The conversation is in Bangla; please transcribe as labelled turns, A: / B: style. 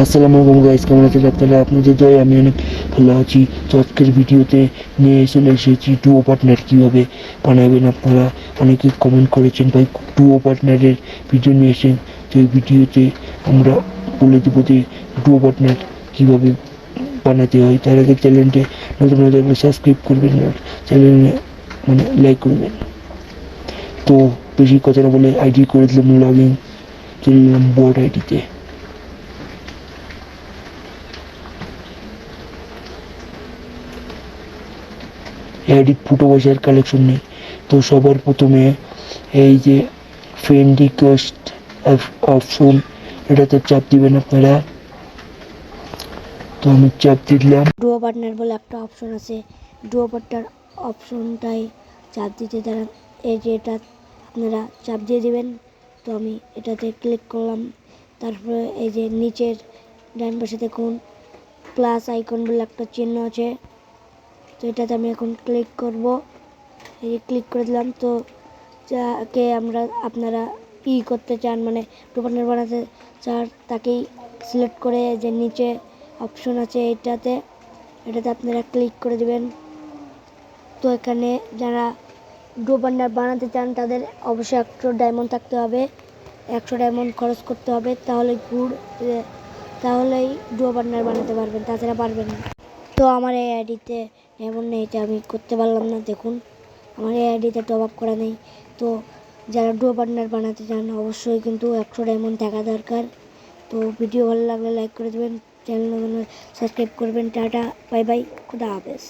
A: আসসালামু আলাইকুম গাইস, কেমন আছেন আপনারা? আপনাদের দয়ায় আমি অনেক ভালো আছি। তো আজকের ভিডিওতে নিয়ে চলে এসেছি ডুও পার্টনার কীভাবে বানাবেন। আপনারা অনেকে কমেন্ট করেছেন ভাই ডুও পার্টনারের ভিডিও নিয়ে এসেন। তো এই ভিডিওতে আমরা বলে দেবো যে ডুও পার্টনার কীভাবে বানাতে হয়। তার আগে চ্যানেলটি নতুন হয়ে থাকলে সাবস্ক্রাইব করবেন আর চ্যানেলে লাইক করবেন। তো বেশি কথা না বলে আইডি করে দিলাম লগ ইন, চলে এলাম বোর্ড আইডিতে। এডিট ফুটো বসার কালেকশন নেই। তো সবার প্রথমে এই যে ফ্রেন্ড রিকোয়েস্ট অপশন, এটাতে চাপ দিবেন আপনারা। তো আমি চাপ দিলাম।
B: ডুও পার্টনার বলে একটা অপশন আছে, ডুও পার্টনার অপশনটাই চাপ দিতে দাঁড়ান। এই যে এটা আপনারা চাপ দিয়ে দিবেন। তো আমি এটাতে ক্লিক করলাম। তারপরে এই যে নিচের ডান পাশে দেখুন প্লাস আইকন বলে একটা চিহ্ন আছে, তো এটাতে আমি এখন ক্লিক করব। এই যে ক্লিক করে দিলাম। তো যাকে আপনারা করতে চান, মানে ডুও পার্টনার বানাতে চান, তাকেই সিলেক্ট করে যে নিচে অপশন আছে এটাতে আপনারা ক্লিক করে দেবেন। তো এখানে যারা ডুও পার্টনার বানাতে চান তাদের অবশ্যই 100 ডায়মন্ড থাকতে হবে, 100 ডায়মন্ড খরচ করতে হবে, তাহলেই ডুও পার্টনার বানাতে পারবেন, তাছাড়া পারবেন না। তো আমার এই আইডিতে এমন নেই, এটা আমি করতে পারলাম না। দেখুন আমার এই আইডিতে টপ আপ করা নেই। তো যারা ডুও পার্টনার বানাতে চান অবশ্যই কিন্তু 100 ডায়মন্ড থাকা দরকার। তো ভিডিও ভালো লাগলে লাইক করে দেবেন, চ্যানেল সাবস্ক্রাইব করবেন। টাটা, বাই বাই, খুদা হাফেজ।